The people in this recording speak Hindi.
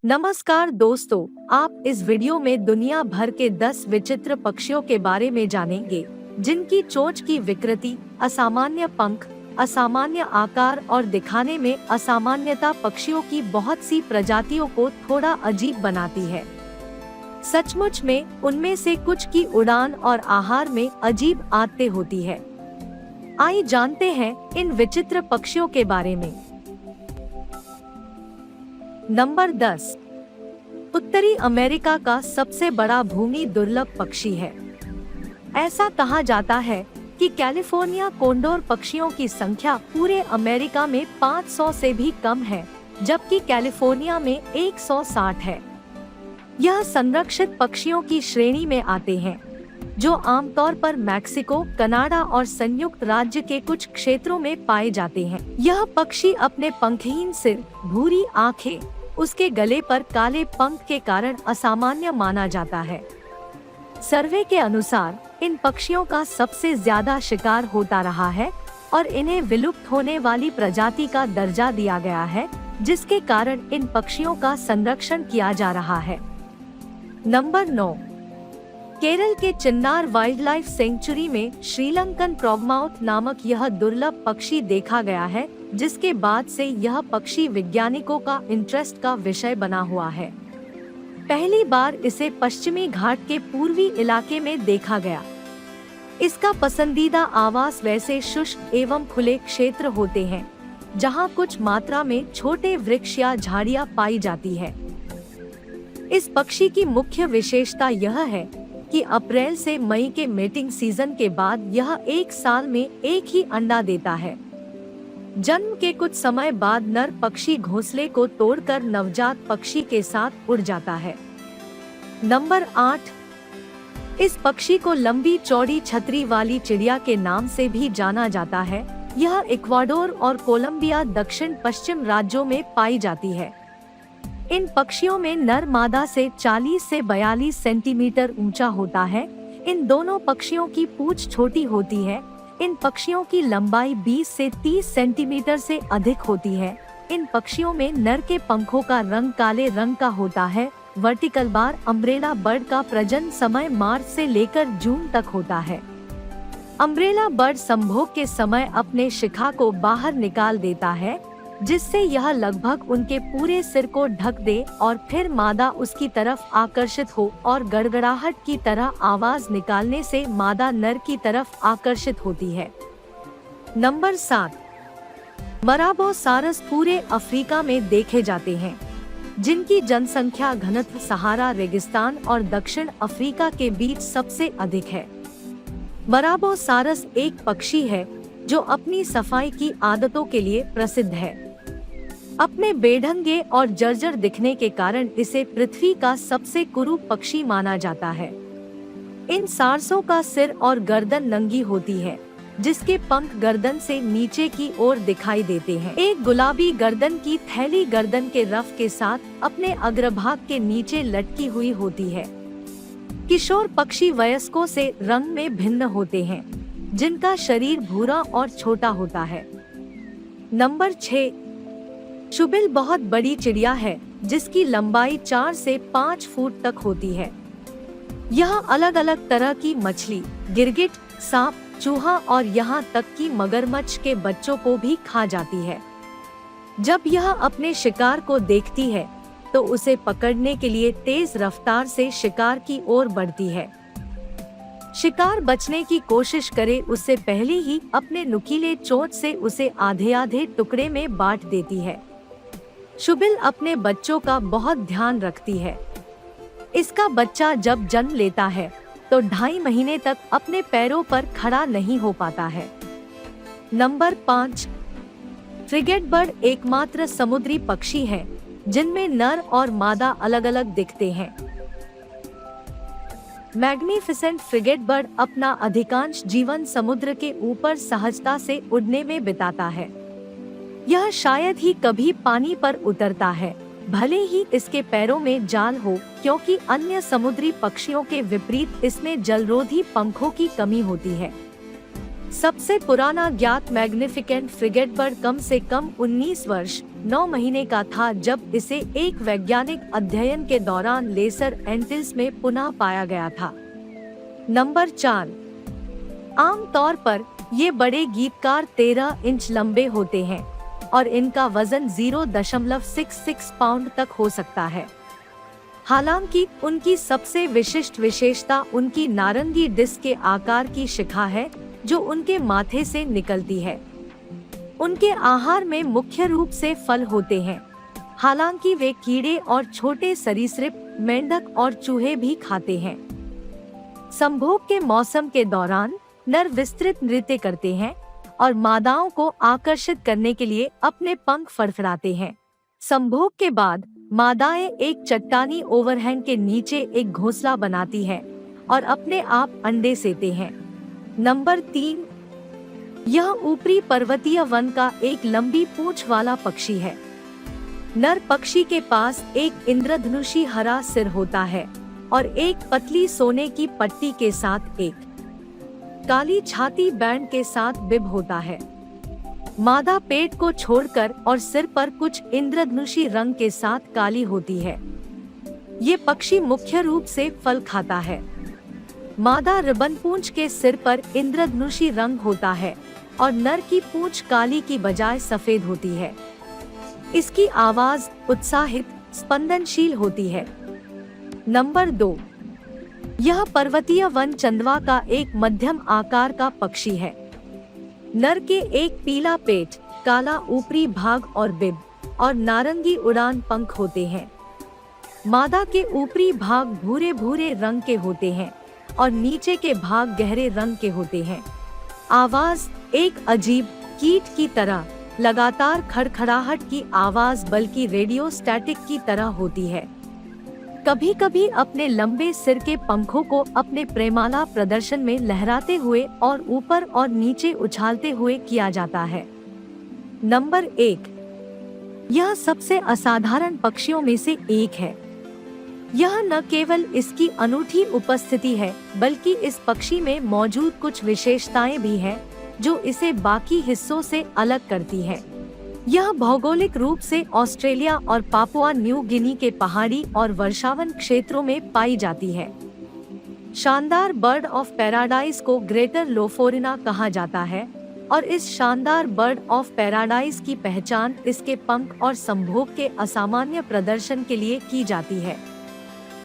नमस्कार दोस्तों, आप इस वीडियो में दुनिया भर के 10 विचित्र पक्षियों के बारे में जानेंगे, जिनकी चोंच की विकृति, असामान्य पंख, असामान्य आकार और दिखाने में असामान्यता पक्षियों की बहुत सी प्रजातियों को थोड़ा अजीब बनाती है। सचमुच में उनमें से कुछ की उड़ान और आहार में अजीब आदतें होती है। आइए जानते हैं इन विचित्र पक्षियों के बारे में। नंबर 10। उत्तरी अमेरिका का सबसे बड़ा भूमि दुर्लभ पक्षी है। ऐसा कहा जाता है कि कैलिफोर्निया कोंडोर पक्षियों की संख्या पूरे अमेरिका में 500 से भी कम है, जबकि कैलिफोर्निया में 160 है। यह संरक्षित पक्षियों की श्रेणी में आते हैं, जो आमतौर पर मैक्सिको, कनाडा और संयुक्त राज्य के कुछ क्षेत्रों में पाए जाते हैं। यह पक्षी अपने पंखहीन सिर, भूरी आंखें, उसके गले पर काले पंख के कारण असामान्य माना जाता है। सर्वे के अनुसार इन पक्षियों का सबसे ज्यादा शिकार होता रहा है और इन्हें विलुप्त होने वाली प्रजाति का दर्जा दिया गया है, जिसके कारण इन पक्षियों का संरक्षण किया जा रहा है। नंबर 9। केरल के चिन्नार वाइल्ड लाइफ सेंचुरी में श्रीलंकन प्रोगमाउथ नामक यह दुर्लभ पक्षी देखा गया है, जिसके बाद से यह पक्षी वैज्ञानिकों का इंटरेस्ट का विषय बना हुआ है। पहली बार इसे पश्चिमी घाट के पूर्वी इलाके में देखा गया। इसका पसंदीदा आवास वैसे शुष्क एवं खुले क्षेत्र होते हैं, जहां कुछ मात्रा में छोटे वृक्ष या झाड़ियां पाई जाती है। इस पक्षी की मुख्य विशेषता यह है कि अप्रैल से मई के मेटिंग सीजन के बाद यह एक साल में एक ही अंडा देता है। जन्म के कुछ समय बाद नर पक्षी घोंसले को तोड़कर नवजात पक्षी के साथ उड़ जाता है। नंबर 8। इस पक्षी को लंबी चौड़ी छतरी वाली चिड़िया के नाम से भी जाना जाता है। यह इक्वाडोर और कोलंबिया दक्षिण पश्चिम राज्यों में पाई जाती है। इन पक्षियों में नर मादा से 40 से 42 सेंटीमीटर ऊंचा होता है। इन दोनों पक्षियों की पूंछ छोटी होती है। इन पक्षियों की लंबाई 20 से 30 सेंटीमीटर से अधिक होती है। इन पक्षियों में नर के पंखों का रंग काले रंग का होता है। वर्टिकल बार अम्ब्रेला बर्ड का प्रजनन समय मार्च से लेकर जून तक होता है। अम्ब्रेला बर्ड संभोग के समय अपने शिखा को बाहर निकाल देता है, जिससे यह लगभग उनके पूरे सिर को ढक दे और फिर मादा उसकी तरफ आकर्षित हो और गड़गड़ाहट की तरह आवाज निकालने से मादा नर की तरफ आकर्षित होती है। नंबर 7। मराबोसारस पूरे अफ्रीका में देखे जाते हैं, जिनकी जनसंख्या घनत्व सहारा रेगिस्तान और दक्षिण अफ्रीका के बीच सबसे अधिक है। मराबोसारस एक पक्षी है जो अपनी सफाई की आदतों के लिए प्रसिद्ध है। अपने बेढंगे और जर्जर दिखने के कारण इसे पृथ्वी का सबसे कुरूप पक्षी माना जाता है। इन सारसों का सिर और गर्दन नंगी होती है, जिसके पंख गर्दन से नीचे की ओर दिखाई देते हैं। एक गुलाबी गर्दन की थैली गर्दन के रफ के साथ अपने अग्रभाग के नीचे लटकी हुई होती है। किशोर पक्षी वयस्कों से रंग में भिन्न होते हैं, जिनका शरीर भूरा और छोटा होता है। नंबर 6। शुबिल बहुत बड़ी चिड़िया है, जिसकी लंबाई 4 से 5 फुट तक होती है। यह अलग अलग तरह की मछली, गिरगिट, सांप, चूहा और यहाँ तक कि मगरमच्छ के बच्चों को भी खा जाती है। जब यह अपने शिकार को देखती है, तो उसे पकड़ने के लिए तेज रफ्तार से शिकार की ओर बढ़ती है। शिकार बचने की कोशिश करे उससे पहले ही अपने नुकीले चोंच से उसे आधे आधे टुकड़े में बांट देती है। शुबिल अपने बच्चों का बहुत ध्यान रखती है। इसका बच्चा जब जन्म लेता है तो 2.5 महीने तक अपने पैरों पर खड़ा नहीं हो पाता है। नंबर 5। फ्रिगेट बर्ड एकमात्र समुद्री पक्षी है जिनमें नर और मादा अलग अलग दिखते हैं। मैग्निफिसेंट फ्रिगेट बर्ड अपना अधिकांश जीवन समुद्र के ऊपर सहजता से उड़ने में बिताता है। यह शायद ही कभी पानी पर उतरता है, भले ही इसके पैरों में जाल हो, क्योंकि अन्य समुद्री पक्षियों के विपरीत इसमें जलरोधी पंखों की कमी होती है। सबसे पुराना ज्ञात मैग्निफिकेंट फ्रिगेट बर्ड कम से कम 19 वर्ष 9 महीने का था जब इसे एक वैज्ञानिक अध्ययन के दौरान लेसर एंटिल्स में पुनः पाया गया था। नंबर 4। आमतौर पर ये बड़े गीतकार 13 इंच लंबे होते हैं और इनका वजन 0.66 पाउंड तक हो सकता है। हालांकि उनकी सबसे विशिष्ट विशेषता उनकी नारंगी डिस्क के आकार की शिखा है जो उनके माथे से निकलती है। उनके आहार में मुख्य रूप से फल होते हैं, हालांकि वे कीड़े और छोटे सरीसृप, मेंढक और चूहे भी खाते हैं। संभोग के मौसम के दौरान नर विस्तृत नृत्य करते हैं और मादाओं को आकर्षित करने के लिए अपने पंख फड़फड़ाते हैं। संभोग के बाद मादाएं एक चट्टानी ओवरहैंग के नीचे एक घोंसला बनाती है और अपने आप अंडे सेते हैं। नंबर 3। यह ऊपरी पर्वतीय वन का एक लंबी पूंछ वाला पक्षी है। नर पक्षी के पास एक इंद्रधनुषी हरा सिर होता है और एक पतली सोने की पट्टी के साथ एक काली छाती बैंड के साथ बिब होता है। मादा पेट को छोड़कर और सिर पर कुछ इंद्रधनुषी रंग के साथ काली होती है। ये पक्षी मुख्य रूप से फल खाता है। मादा रिबन पूंछ के सिर पर इंद्रधनुषी रंग होता है और नर की पूंछ काली की बजाय सफेद होती है। इसकी आवाज उत्साहित, स्पंदनशील होती है। नंबर 2। यह पर्वतीय वन चंदवा का एक मध्यम आकार का पक्षी है। नर के एक पीला पेट, काला ऊपरी भाग और बिब और नारंगी उड़ान पंख होते हैं। मादा के ऊपरी भाग भूरे भूरे रंग के होते हैं और नीचे के भाग गहरे रंग के होते हैं। आवाज एक अजीब कीट की तरह, लगातार खड़खड़ाहट की आवाज बल्कि रेडियो स्टैटिक की तरह होती है। कभी कभी अपने लंबे सिर के पंखों को अपने प्रेमाला प्रदर्शन में लहराते हुए और ऊपर और नीचे उछालते हुए किया जाता है। नंबर 1। यह सबसे असाधारण पक्षियों में से एक है। यह न केवल इसकी अनूठी उपस्थिति है बल्कि इस पक्षी में मौजूद कुछ विशेषताएं भी हैं जो इसे बाकी हिस्सों से अलग करती है। यह भौगोलिक रूप से ऑस्ट्रेलिया और पापुआ न्यू गिनी के पहाड़ी और वर्षावन क्षेत्रों में पाई जाती है। शानदार बर्ड ऑफ पैराडाइज को ग्रेटर लोफोरिना कहा जाता है और इस शानदार बर्ड ऑफ पैराडाइज की पहचान इसके पंख और संभोग के असामान्य प्रदर्शन के लिए की जाती है।